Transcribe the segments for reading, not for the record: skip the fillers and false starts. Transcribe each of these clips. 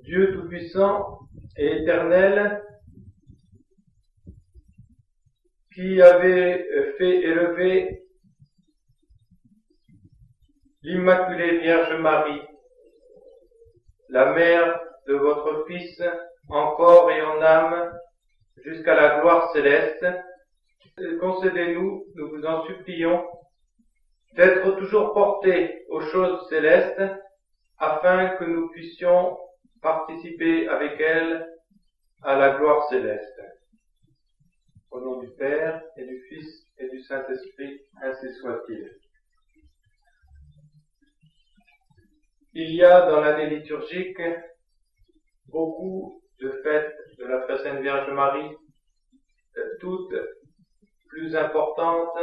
Dieu Tout-Puissant et Éternel, qui avait fait élever l'Immaculée Vierge Marie, la mère de votre Fils, en corps et en âme, jusqu'à la gloire céleste, concédez-nous, nous vous en supplions, d'être toujours portés aux choses célestes, afin que nous puissions participer avec elle à la gloire céleste. Au nom du Père, et du Fils, et du Saint-Esprit, ainsi soit-il. Il y a dans l'année liturgique beaucoup de fêtes de la Très Sainte Vierge Marie, toutes plus importantes,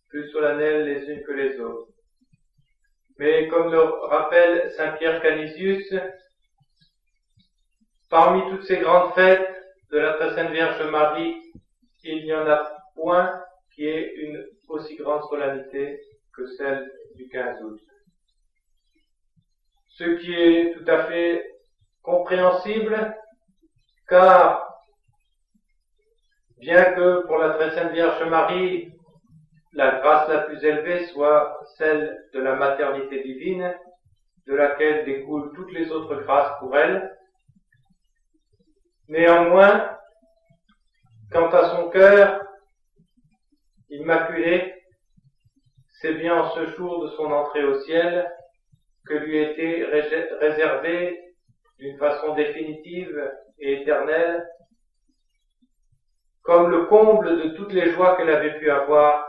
plus solennelles les unes que les autres. Mais comme le rappelle saint Pierre Canisius, parmi toutes ces grandes fêtes de la Très Sainte Vierge Marie, il n'y en a point qui ait une aussi grande solennité que celle du 15 août. Ce qui est tout à fait compréhensible, car bien que pour la Très Sainte Vierge Marie, la grâce la plus élevée soit celle de la maternité divine, de laquelle découlent toutes les autres grâces pour elle, néanmoins, quant à son cœur immaculé, c'est bien en ce jour de son entrée au ciel que lui était réservé d'une façon définitive et éternelle, comme le comble de toutes les joies qu'elle avait pu avoir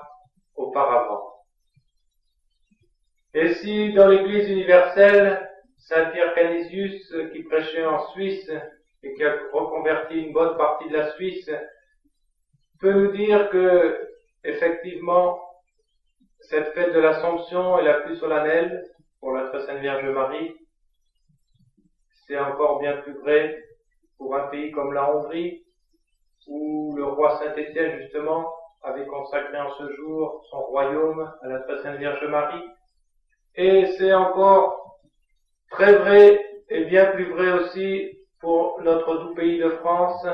auparavant. Et si dans l'Église universelle, saint Pierre Canisius, qui prêchait en Suisse et qui a reconverti une bonne partie de la Suisse, peut nous dire que, effectivement, cette fête de l'Assomption est la plus solennelle pour la Très Sainte Vierge Marie. C'est encore bien plus vrai pour un pays comme la Hongrie, où le roi Saint-Étienne, justement, avait consacré en ce jour son royaume à la Très Sainte Vierge Marie. Et c'est encore très vrai et bien plus vrai aussi pour notre doux pays de France,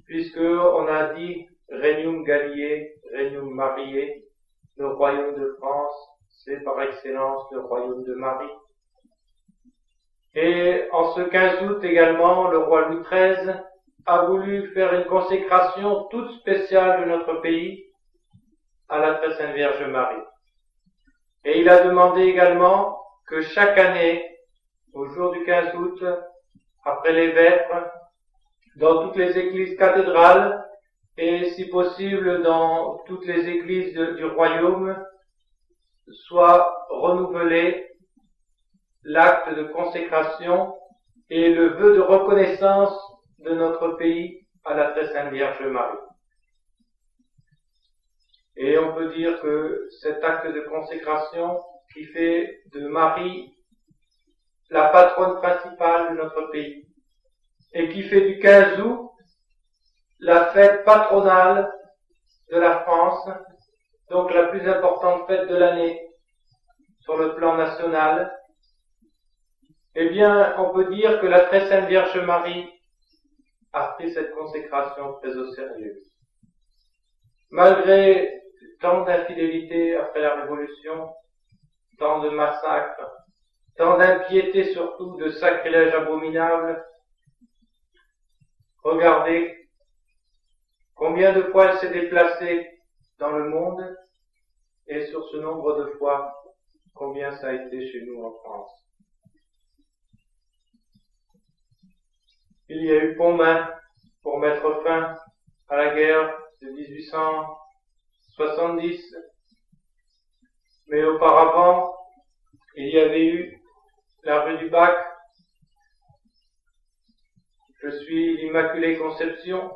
puisque on a dit Regnum Galliae, Regnum Mariae, le royaume de France, c'est par excellence le royaume de Marie. Et en ce 15 août également, le roi Louis XIII a voulu faire une consécration toute spéciale de notre pays à la Très Sainte Vierge Marie. Et il a demandé également que chaque année, au jour du 15 août, après les vêpres, dans toutes les églises cathédrales et si possible dans toutes les églises du royaume, soit renouvelé l'acte de consécration et le vœu de reconnaissance de notre pays à la Très Sainte Vierge Marie. Et on peut dire que cet acte de consécration qui fait de Marie la patronne principale de notre pays et qui fait du 15 août la fête patronale de la France, donc la plus importante fête de l'année sur le plan national, eh bien, on peut dire que la Très Sainte Vierge Marie a pris cette consécration très au sérieux. Malgré tant d'infidélité après la Révolution, tant de massacres, tant d'impiété surtout, de sacrilèges abominables, regardez combien de fois elle s'est déplacée dans le monde, et sur ce nombre de fois, combien ça a été chez nous en France. Il y a eu Pontmain pour mettre fin à la guerre de 1870, mais auparavant, il y avait eu la rue du Bac. Je suis l'Immaculée Conception.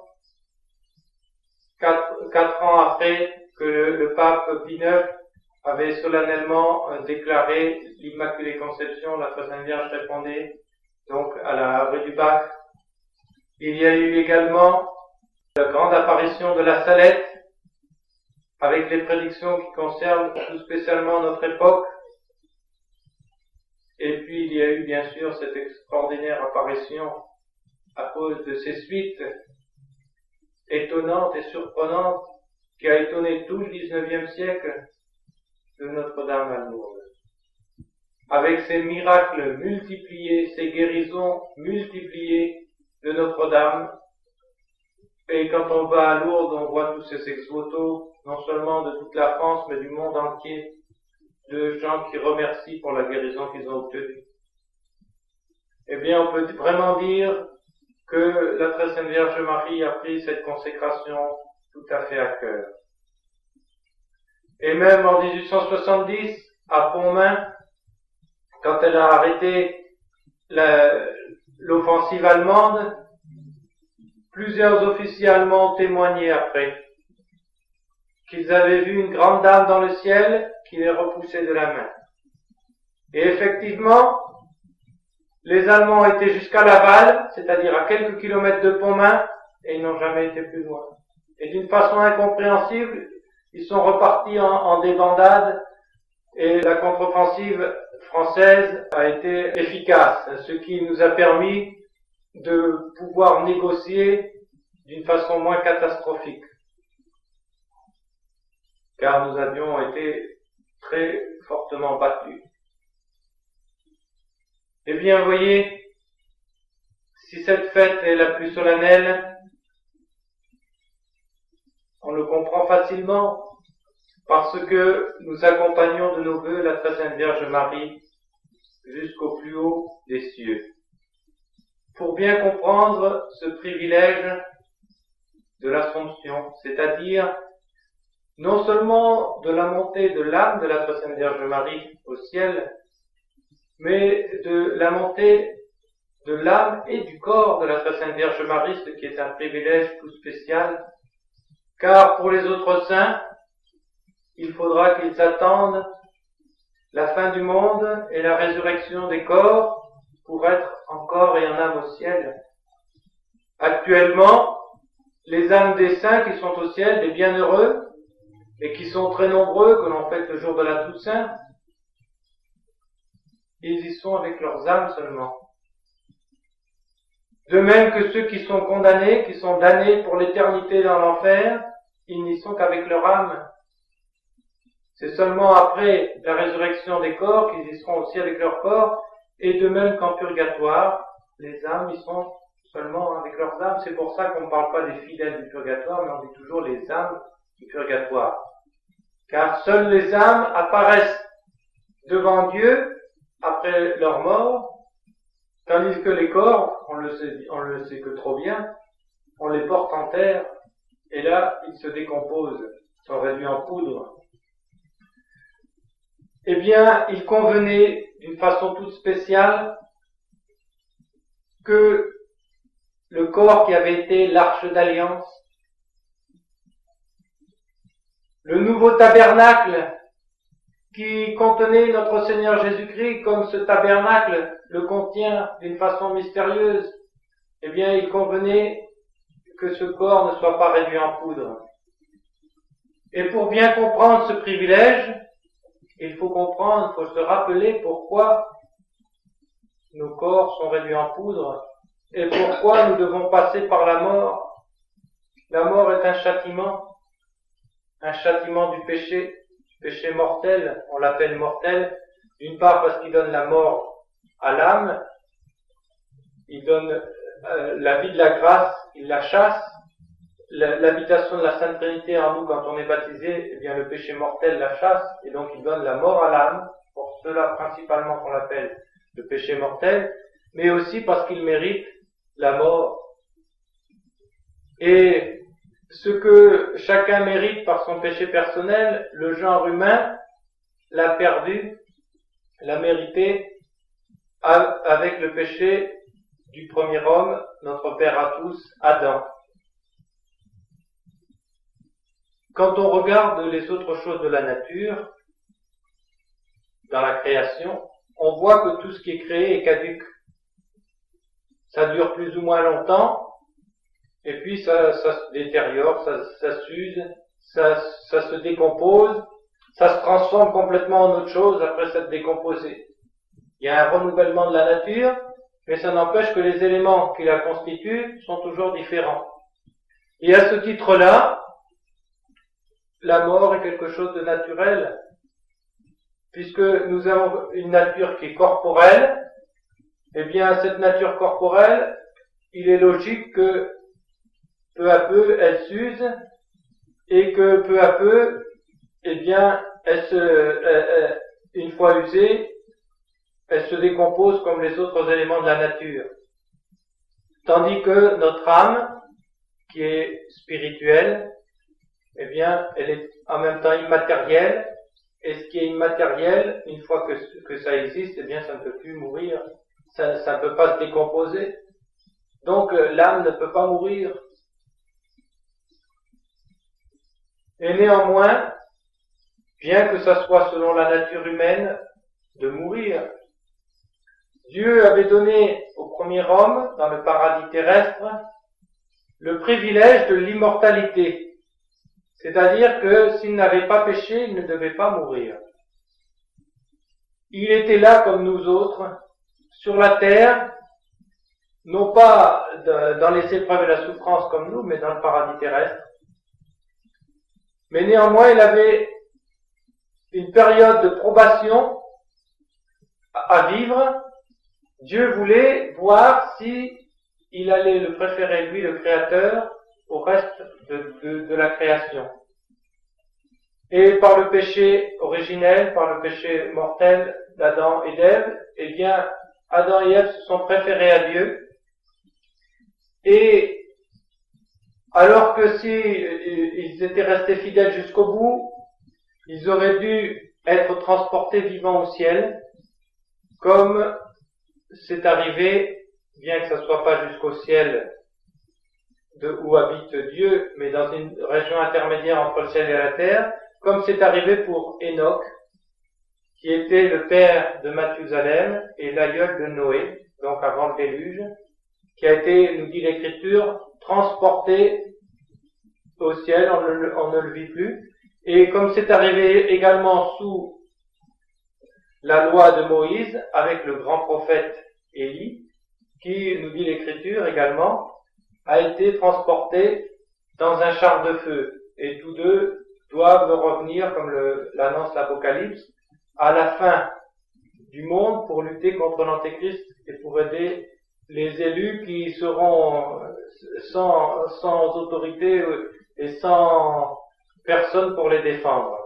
4 ans après que le pape Pie IX avait solennellement déclaré l'Immaculée Conception, la Très Sainte Vierge répondait donc à la rue du Bac. Il y a eu également la grande apparition de la Salette, avec les prédictions qui concernent tout spécialement notre époque. Et puis il y a eu bien sûr cette extraordinaire apparition à cause de ces suites étonnantes et surprenantes qui a étonné tout le XIXe siècle de Notre-Dame à Lourdes. Avec ses miracles multipliés, ses guérisons multipliées de Notre-Dame. Et quand on va à Lourdes, on voit tous ces ex-voto, non seulement de toute la France, mais du monde entier, de gens qui remercient pour la guérison qu'ils ont obtenue. Eh bien, on peut vraiment dire que la Très Sainte Vierge Marie a pris cette consécration tout à fait à cœur. Et même en 1870, à Pontmain, quand elle a arrêté l'offensive allemande, plusieurs officiers allemands ont témoigné après qu'ils avaient vu une grande dame dans le ciel qui les repoussait de la main. Et effectivement, les Allemands étaient jusqu'à Laval, c'est-à-dire à quelques kilomètres de Pontmain, et ils n'ont jamais été plus loin. Et d'une façon incompréhensible, ils sont repartis en débandade, et la contre-offensive française a été efficace, ce qui nous a permis de pouvoir négocier d'une façon moins catastrophique. Car nous avions été très fortement battus. Eh bien, vous voyez, si cette fête est la plus solennelle, on le comprend facilement, parce que nous accompagnons de nos vœux la Très Sainte Vierge Marie jusqu'au plus haut des cieux. Pour bien comprendre ce privilège de l'Assomption, c'est-à-dire non seulement de la montée de l'âme de la Très Sainte Vierge Marie au ciel, mais de la montée de l'âme et du corps de la Très Sainte Vierge Marie, ce qui est un privilège tout spécial, car pour les autres saints, il faudra qu'ils attendent la fin du monde et la résurrection des corps pour être en corps et en âme au ciel. Actuellement, les âmes des saints qui sont au ciel, des bienheureux, et qui sont très nombreux, que l'on fête le jour de la Toussaint, ils y sont avec leurs âmes seulement. De même que ceux qui sont condamnés, qui sont damnés pour l'éternité dans l'enfer, ils n'y sont qu'avec leur âme. C'est seulement après la résurrection des corps qu'ils y seront aussi avec leur corps, et de même qu'en purgatoire, les âmes y sont seulement avec leurs âmes. C'est pour ça qu'on ne parle pas des fidèles du purgatoire, mais on dit toujours les âmes du purgatoire. Car seules les âmes apparaissent devant Dieu après leur mort, tandis que les corps, on le sait que trop bien, on les porte en terre, et là, ils se décomposent, sont réduits en poudre. Eh bien, il convenait d'une façon toute spéciale que le corps qui avait été l'arche d'alliance, le nouveau tabernacle qui contenait notre Seigneur Jésus-Christ, comme ce tabernacle le contient d'une façon mystérieuse, eh bien, il convenait que ce corps ne soit pas réduit en poudre. Et pour bien comprendre ce privilège, il faut se rappeler pourquoi nos corps sont réduits en poudre et pourquoi nous devons passer par la mort. La mort est un châtiment du péché mortel, on l'appelle mortel, d'une part parce qu'il donne la mort à l'âme, il donne la vie de la grâce, il la chasse, l'habitation de la Sainte Trinité en nous quand on est baptisé, eh bien le péché mortel la chasse, et donc il donne la mort à l'âme, pour cela principalement qu'on l'appelle le péché mortel, mais aussi parce qu'il mérite la mort. Et ce que chacun mérite par son péché personnel, le genre humain l'a perdu, l'a mérité avec le péché du premier homme, notre Père à tous, Adam. Quand on regarde les autres choses de la nature, dans la création, on voit que tout ce qui est créé est caduc. Ça dure plus ou moins longtemps, et puis ça se détériore, ça s'use, ça se décompose, ça se transforme complètement en autre chose après s'être décomposé. Il y a un renouvellement de la nature, mais ça n'empêche que les éléments qui la constituent sont toujours différents. Et à ce titre-là, la mort est quelque chose de naturel, puisque nous avons une nature qui est corporelle. Eh bien, cette nature corporelle, il est logique que peu à peu, elle s'use, et que peu à peu, eh bien, une fois usée, elle se décompose comme les autres éléments de la nature. Tandis que notre âme, qui est spirituelle, eh bien, elle est en même temps immatérielle, et ce qui est immatériel, une fois que ça existe, eh bien, ça ne peut plus mourir, ça ne peut pas se décomposer. Donc, l'âme ne peut pas mourir. Et néanmoins, bien que ça soit selon la nature humaine de mourir, Dieu avait donné au premier homme, dans le paradis terrestre, le privilège de l'immortalité. C'est-à-dire que s'il n'avait pas péché, il ne devait pas mourir. Il était là comme nous autres, sur la terre, non pas dans les épreuves et la souffrance comme nous, mais dans le paradis terrestre. Mais néanmoins, il avait une période de probation à vivre. Dieu voulait voir si il allait le préférer, lui, le Créateur, au reste de la création. Et par le péché originel, par le péché mortel d'Adam et d'Ève, eh bien, Adam et Ève se sont préférés à Dieu. Et alors que si ils étaient restés fidèles jusqu'au bout, ils auraient dû être transportés vivants au ciel, comme c'est arrivé, bien que ce ne soit pas jusqu'au ciel où habite Dieu, mais dans une région intermédiaire entre le ciel et la terre, comme c'est arrivé pour Enoch, qui était le père de Mathusalem et l'aïeul de Noé, donc avant le déluge, qui a été, nous dit l'Écriture, transporté au ciel, on ne le vit plus. Et comme c'est arrivé également sous la loi de Moïse, avec le grand prophète Élie, qui, nous dit l'Écriture également, a été transporté dans un char de feu. Et tous deux doivent revenir, comme l'annonce l'Apocalypse, à la fin du monde pour lutter contre l'Antéchrist et pour aider les élus qui seront sans autorité et sans personne pour les défendre.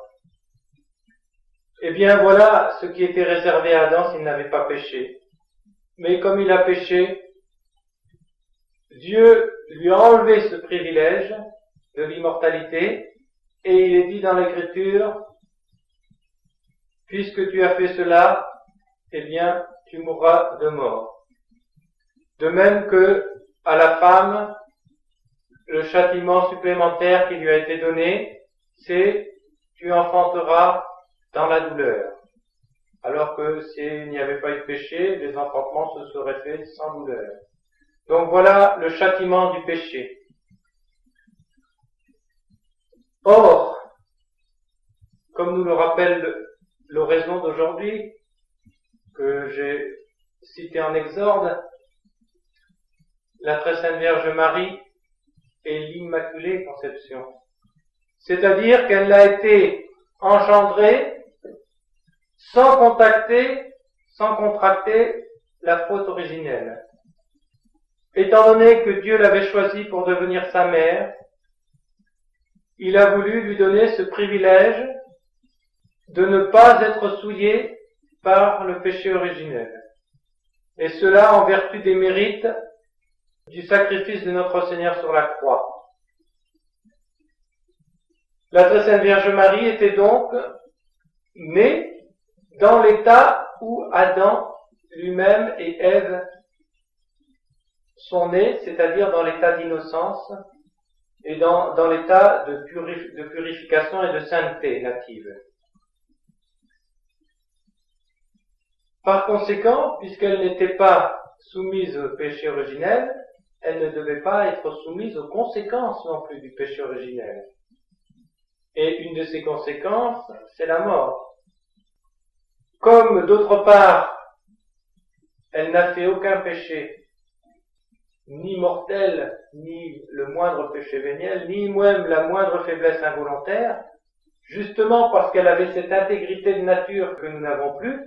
Eh bien voilà ce qui était réservé à Adam s'il n'avait pas péché. Mais comme il a péché, Dieu lui a enlevé ce privilège de l'immortalité et il est dit dans l'Écriture, puisque tu as fait cela, eh bien tu mourras de mort. De même que à la femme, le châtiment supplémentaire qui lui a été donné, c'est tu enfanteras dans la douleur. Alors que s'il n'y avait pas eu de péché, les enfantements se seraient faits sans douleur. Donc voilà le châtiment du péché. Or, comme nous le rappelle l'oraison d'aujourd'hui, que j'ai cité en exorde, la très sainte Vierge Marie est l'Immaculée Conception. C'est-à-dire qu'elle a été engendrée sans contracter la faute originelle. Étant donné que Dieu l'avait choisie pour devenir sa mère, il a voulu lui donner ce privilège de ne pas être souillée par le péché originel. Et cela en vertu des mérites du sacrifice de notre Seigneur sur la croix. La très sainte Vierge Marie était donc née dans l'état où Adam lui-même et Ève sont nés, c'est-à-dire dans l'état d'innocence et dans l'état de purification et de sainteté native. Par conséquent, puisqu'elle n'était pas soumise au péché originel, elle ne devait pas être soumise aux conséquences non plus du péché originel. Et une de ces conséquences, c'est la mort. Comme d'autre part, elle n'a fait aucun péché, ni mortel, ni le moindre péché véniel, ni même la moindre faiblesse involontaire, justement parce qu'elle avait cette intégrité de nature que nous n'avons plus.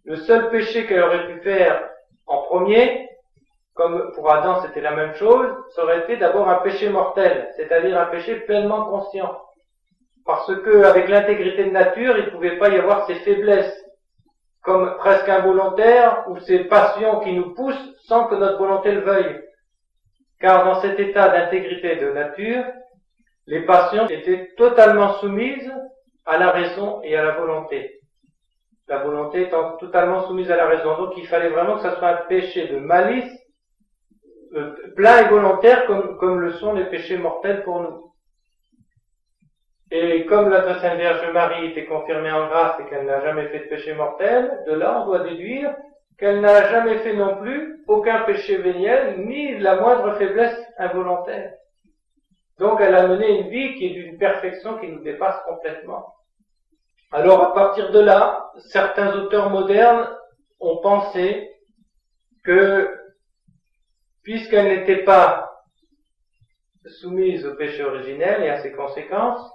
Le seul péché qu'elle aurait pu faire en premier, comme pour Adam c'était la même chose, ça aurait été d'abord un péché mortel, c'est-à-dire un péché pleinement conscient. Parce que avec l'intégrité de nature, il ne pouvait pas y avoir ces faiblesses, comme presque involontaires, ou ces passions qui nous poussent sans que notre volonté le veuille. Car dans cet état d'intégrité de nature, les passions étaient totalement soumises à la raison et à la volonté. La volonté étant totalement soumise à la raison. Donc il fallait vraiment que ça soit un péché de malice, plein et volontaire, comme le sont les péchés mortels pour nous. Et comme la Très Sainte Vierge Marie était confirmée en grâce et qu'elle n'a jamais fait de péché mortel, de là on doit déduire qu'elle n'a jamais fait non plus aucun péché véniel, ni la moindre faiblesse involontaire. Donc elle a mené une vie qui est d'une perfection qui nous dépasse complètement. Alors à partir de là, certains auteurs modernes ont pensé que, puisqu'elle n'était pas soumise au péché originel et à ses conséquences,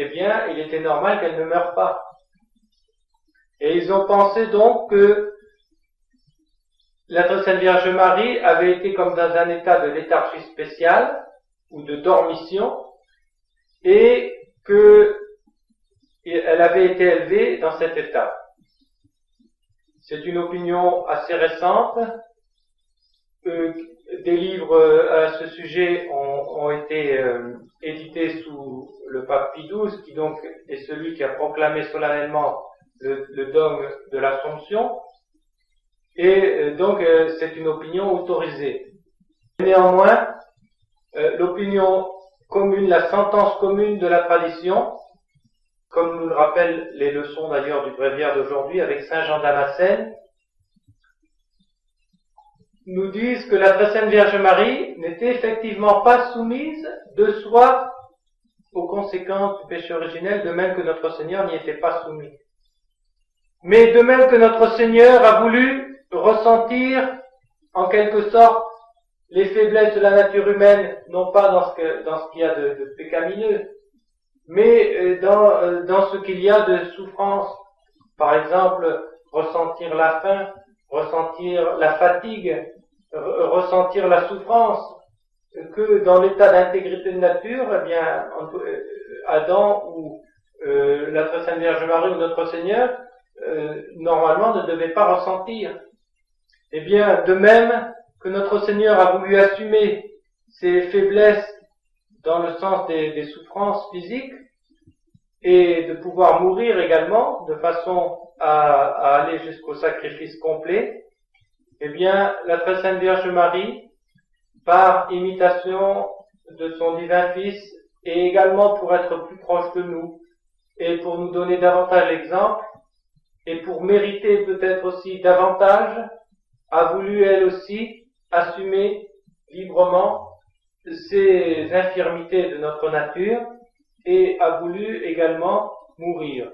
eh bien, il était normal qu'elle ne meure pas. Et ils ont pensé donc que la Très Sainte Vierge Marie avait été comme dans un état de léthargie spéciale, ou de dormition, et qu'elle avait été élevée dans cet état. C'est une opinion assez récente. Des livres à ce sujet ont été édités sous le pape Pie XII, qui donc est celui qui a proclamé solennellement le dogme de l'Assomption, et donc c'est une opinion autorisée. Néanmoins, l'opinion commune, la sentence commune de la tradition, comme nous le rappellent les leçons d'ailleurs du bréviaire d'aujourd'hui avec Saint Jean Damascène, nous disent que la Très Sainte Vierge Marie n'était effectivement pas soumise de soi aux conséquences du péché originel, de même que notre Seigneur n'y était pas soumis. Mais de même que notre Seigneur a voulu ressentir, en quelque sorte, les faiblesses de la nature humaine, non pas dans ce qu'il y a de pécamineux, mais dans ce qu'il y a de souffrance. Par exemple, ressentir la faim, ressentir la fatigue, ressentir la souffrance, que dans l'état d'intégrité de nature, eh bien, Adam ou la Très Sainte Vierge Marie ou notre Seigneur, normalement ne devaient pas ressentir. Eh bien, de même que notre Seigneur a voulu assumer ses faiblesses dans le sens des souffrances physiques et de pouvoir mourir également de façon à aller jusqu'au sacrifice complet, eh bien, la Très Sainte Vierge Marie, par imitation de son divin Fils et également pour être plus proche de nous et pour nous donner davantage l'exemple et pour mériter peut-être aussi davantage, a voulu elle aussi assumer librement ces infirmités de notre nature et a voulu également mourir.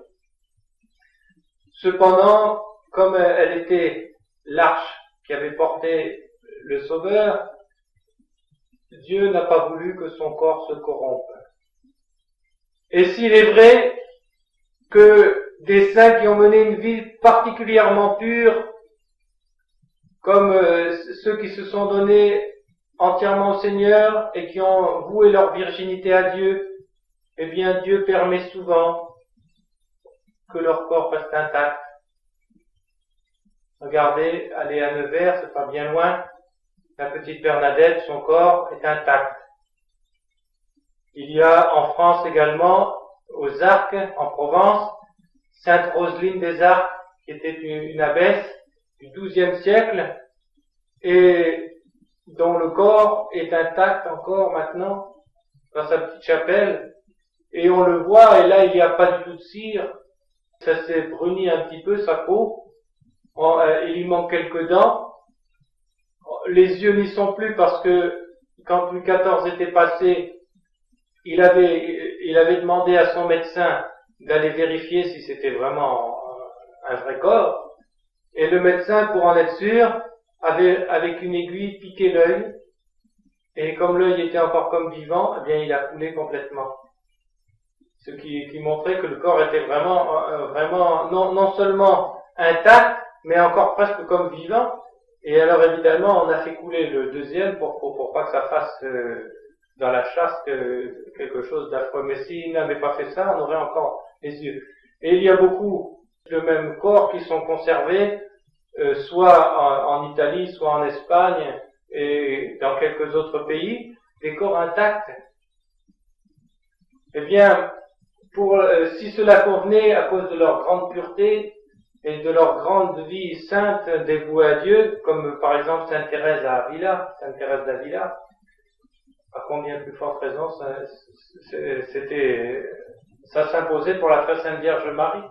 Cependant, comme elle était l'arche qui avait porté le Sauveur, Dieu n'a pas voulu que son corps se corrompe. Et s'il est vrai que des saints qui ont mené une vie particulièrement pure, comme ceux qui se sont donnés entièrement au Seigneur et qui ont voué leur virginité à Dieu, eh bien Dieu permet souvent que leur corps reste intact. Regardez, allez à Nevers, c'est pas bien loin, la petite Bernadette, son corps est intact. Il y a en France également, aux Arcs, en Provence, Sainte Roseline des Arcs, qui était une abbesse du XIIe siècle, et dont le corps est intact encore maintenant, dans sa petite chapelle, et on le voit, et là il n'y a pas du tout de cire, ça s'est bruni un petit peu, sa peau, il lui manque quelques dents, les yeux n'y sont plus parce que quand Louis XIV était passé, il avait demandé à son médecin d'aller vérifier si c'était vraiment un vrai corps, Et le médecin, pour en être sûr, avait avec une aiguille piqué l'œil, et comme l'œil était encore comme vivant, eh bien il a coulé complètement. Ce qui montrait que le corps était vraiment non seulement intact, mais encore presque comme vivant. Et alors évidemment, on a fait couler le deuxième pour pas que ça fasse dans la chasse quelque chose d'affreux. Mais s'il n'avait pas fait ça, on aurait encore les yeux. Et il y a beaucoup de mêmes corps qui sont conservés, soit en Italie, soit en Espagne et dans quelques autres pays, des corps intacts. Eh bien, si cela convenait à cause de leur grande pureté et de leur grande vie sainte dévouée à Dieu, comme par exemple Sainte Thérèse d'Avila, à combien plus forte raison ça s'imposait pour la très sainte Vierge Marie.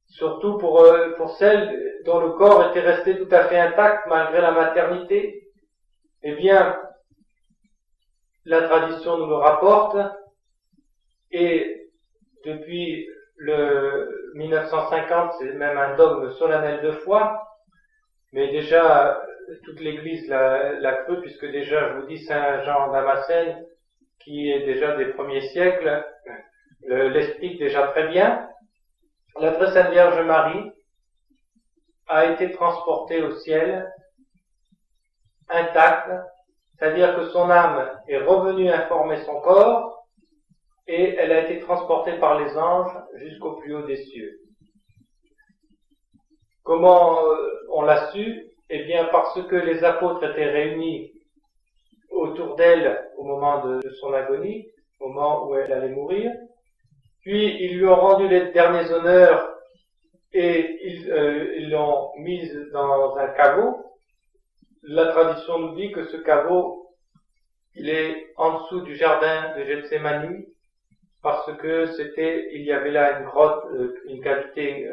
Surtout pour celle dont le corps était resté tout à fait intact malgré la maternité. Eh bien, la tradition nous le rapporte, et depuis le 1950, c'est même un dogme solennel de foi, mais déjà toute l'Église l'a cru, puisque déjà, je vous dis, Saint Jean Damascène, qui est déjà des premiers siècles, l'explique déjà très bien. La très sainte Vierge Marie a été transportée au ciel intacte, c'est-à-dire que son âme est revenue informer son corps, et elle a été transportée par les anges jusqu'au plus haut des cieux. Comment on l'a su? Eh bien, parce que les apôtres étaient réunis autour d'elle au moment de son agonie, au moment où elle allait mourir. Puis, ils lui ont rendu les derniers honneurs et ils l'ont mise dans un caveau. La tradition nous dit que ce caveau, il est en dessous du jardin de Gethsémani, parce que il y avait là une grotte, une cavité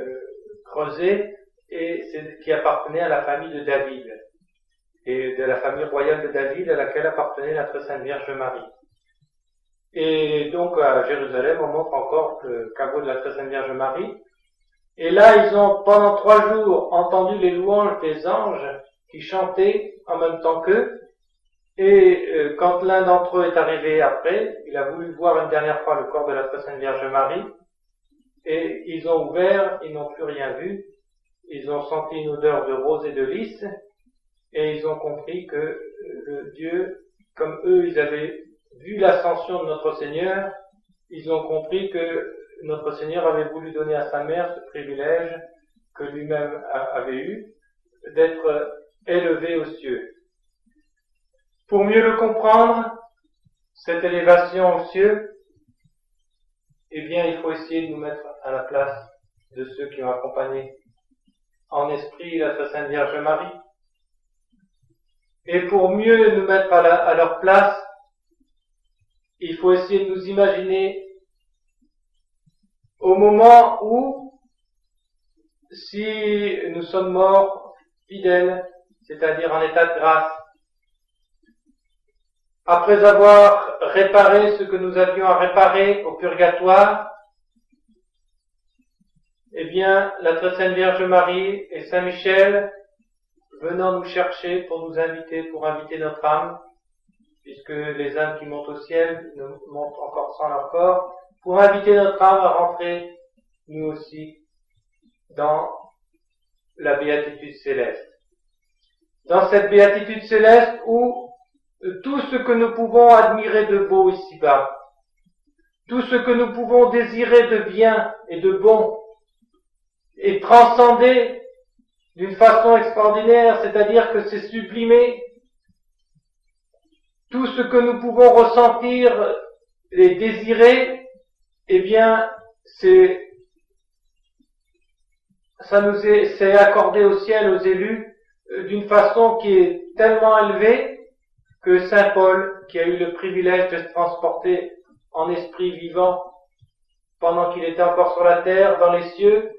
creusée, et c'est qui appartenait à la famille de David, et de la famille royale de David à laquelle appartenait la très sainte Vierge Marie. Et donc à Jérusalem, on montre encore le caveau de la très sainte Vierge Marie. Et là, ils ont pendant 3 jours entendu les louanges des anges qui chantaient en même temps qu'eux. Et quand l'un d'entre eux est arrivé après, il a voulu voir une dernière fois le corps de la très sainte Vierge Marie. Et ils ont ouvert, ils n'ont plus rien vu. Ils ont senti une odeur de rose et de lys. Et ils ont compris que Dieu, comme eux, ils avaient vu l'ascension de notre Seigneur, ils ont compris que notre Seigneur avait voulu donner à sa mère ce privilège que lui-même avait eu, d'être élevé aux cieux. Pour mieux le comprendre, cette élévation aux cieux, eh bien, il faut essayer de nous mettre à la place de ceux qui ont accompagné en esprit la très sainte Vierge Marie. Et pour mieux nous mettre à leur place, il faut essayer de nous imaginer au moment où, si nous sommes morts fidèles, c'est-à-dire en état de grâce, après avoir réparé ce que nous avions à réparer au purgatoire, eh bien, la très sainte Vierge Marie et Saint Michel venant nous chercher pour inviter notre âme, puisque les âmes qui montent au ciel ne montent encore sans leur corps, pour inviter notre âme à rentrer, nous aussi, dans la béatitude céleste. Dans cette béatitude céleste où tout ce que nous pouvons admirer de beau ici-bas, tout ce que nous pouvons désirer de bien et de bon, est transcendé d'une façon extraordinaire, c'est-à-dire que c'est sublimé. Tout ce que nous pouvons ressentir et désirer, eh bien, c'est accordé au ciel, aux élus, d'une façon qui est tellement élevée que Saint Paul, qui a eu le privilège de se transporter en esprit vivant pendant qu'il était encore sur la terre, dans les cieux,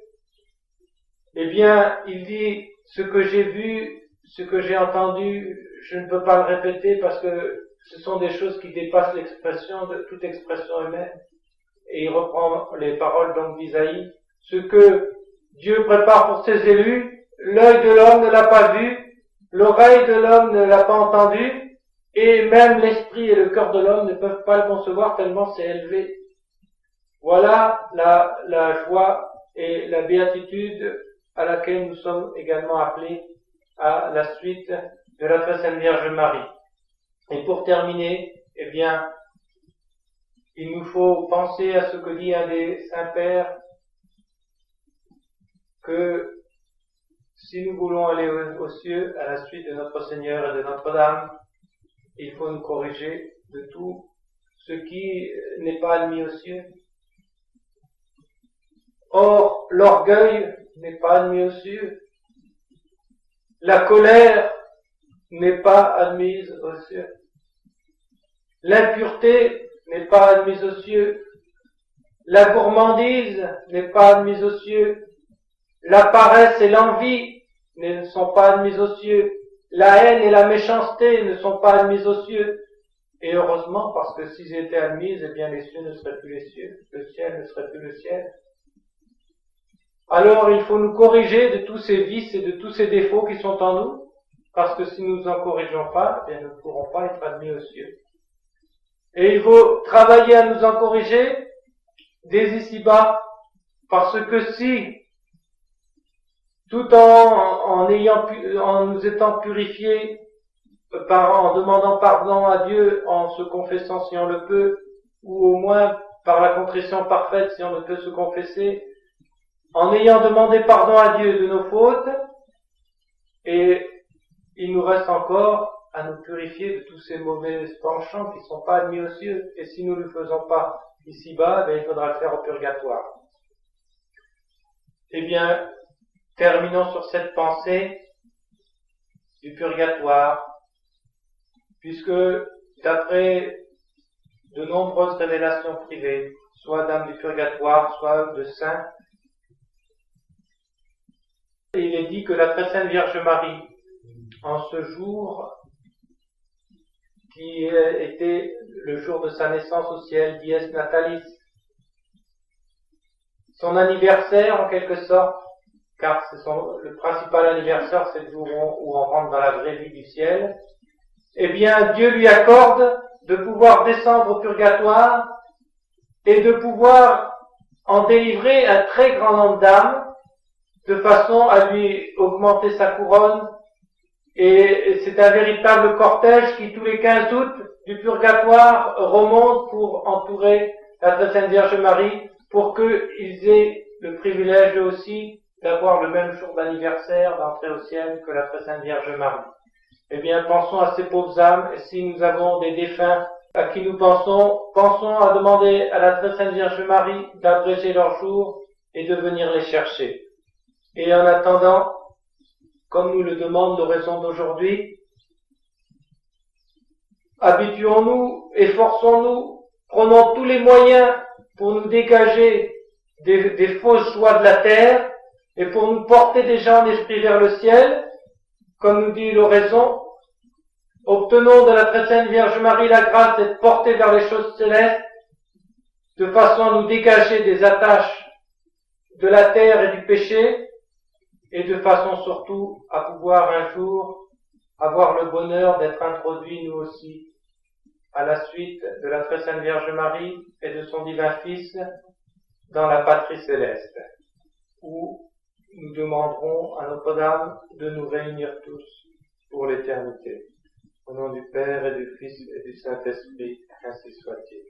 eh bien, il dit, ce que j'ai vu, ce que j'ai entendu, je ne peux pas le répéter parce que ce sont des choses qui dépassent l'expression de toute expression humaine. Et il reprend les paroles donc d'Isaïe. Ce que Dieu prépare pour ses élus, l'œil de l'homme ne l'a pas vu, l'oreille de l'homme ne l'a pas entendu, et même l'esprit et le cœur de l'homme ne peuvent pas le concevoir tellement c'est élevé. Voilà la joie et la béatitude à laquelle nous sommes également appelés à la suite de la très sainte Vierge Marie. Et pour terminer, eh bien, il nous faut penser à ce que dit un des saints-pères, que si nous voulons aller aux cieux à la suite de notre Seigneur et de Notre-Dame, il faut nous corriger de tout ce qui n'est pas admis aux cieux. Or, l'orgueil n'est pas admis aux cieux. La colère n'est pas admise aux cieux. L'impureté n'est pas admise aux cieux. La gourmandise n'est pas admise aux cieux. La paresse et l'envie ne sont pas admises aux cieux. La haine et la méchanceté ne sont pas admises aux cieux. Et heureusement, parce que s'ils étaient admises, eh bien les cieux ne seraient plus les cieux. Le ciel ne serait plus le ciel. Alors il faut nous corriger de tous ces vices et de tous ces défauts qui sont en nous, parce que si nous ne nous en corrigeons pas, eh bien nous ne pourrons pas être admis aux cieux. Et il faut travailler à nous en corriger dès ici-bas, parce que si, tout en nous étant purifiés, en demandant pardon à Dieu, en se confessant si on le peut, ou au moins par la contrition parfaite si on ne peut se confesser, en ayant demandé pardon à Dieu de nos fautes, et il nous reste encore à nous purifier de tous ces mauvais penchants qui ne sont pas admis aux cieux. Et si nous ne le faisons pas ici-bas, il faudra le faire au purgatoire. Eh bien, terminons sur cette pensée du purgatoire, puisque d'après de nombreuses révélations privées, soit d'âmes du purgatoire, soit de saints, il est dit que la très sainte Vierge Marie, en ce jour qui était le jour de sa naissance au ciel, dies natalis, son anniversaire en quelque sorte, car le principal anniversaire, c'est le jour où on rentre dans la vraie vie du ciel, eh bien Dieu lui accorde de pouvoir descendre au purgatoire et de pouvoir en délivrer un très grand nombre d'âmes, de façon à lui augmenter sa couronne. Et c'est un véritable cortège qui, tous les 15 août du purgatoire, remonte pour entourer la très sainte Vierge Marie, pour qu'ils aient le privilège eux aussi d'avoir le même jour d'anniversaire, d'entrer au ciel que la très sainte Vierge Marie. Eh bien, pensons à ces pauvres âmes, et si nous avons des défunts à qui nous pensons à demander à la très sainte Vierge Marie d'abréger leur jour et de venir les chercher. Et en attendant, comme nous le demande l'oraison d'aujourd'hui, habituons-nous, efforçons-nous, prenons tous les moyens pour nous dégager des fausses joies de la terre et pour nous porter déjà en esprit vers le ciel, comme nous dit l'oraison. Obtenons de la très sainte Vierge Marie la grâce d'être portés vers les choses célestes, de façon à nous dégager des attaches de la terre et du péché, et de façon surtout à pouvoir un jour avoir le bonheur d'être introduits nous aussi à la suite de la très sainte Vierge Marie et de son divin Fils dans la patrie céleste, où nous demanderons à Notre-Dame de nous réunir tous pour l'éternité. Au nom du Père et du Fils et du Saint-Esprit, ainsi soit-il.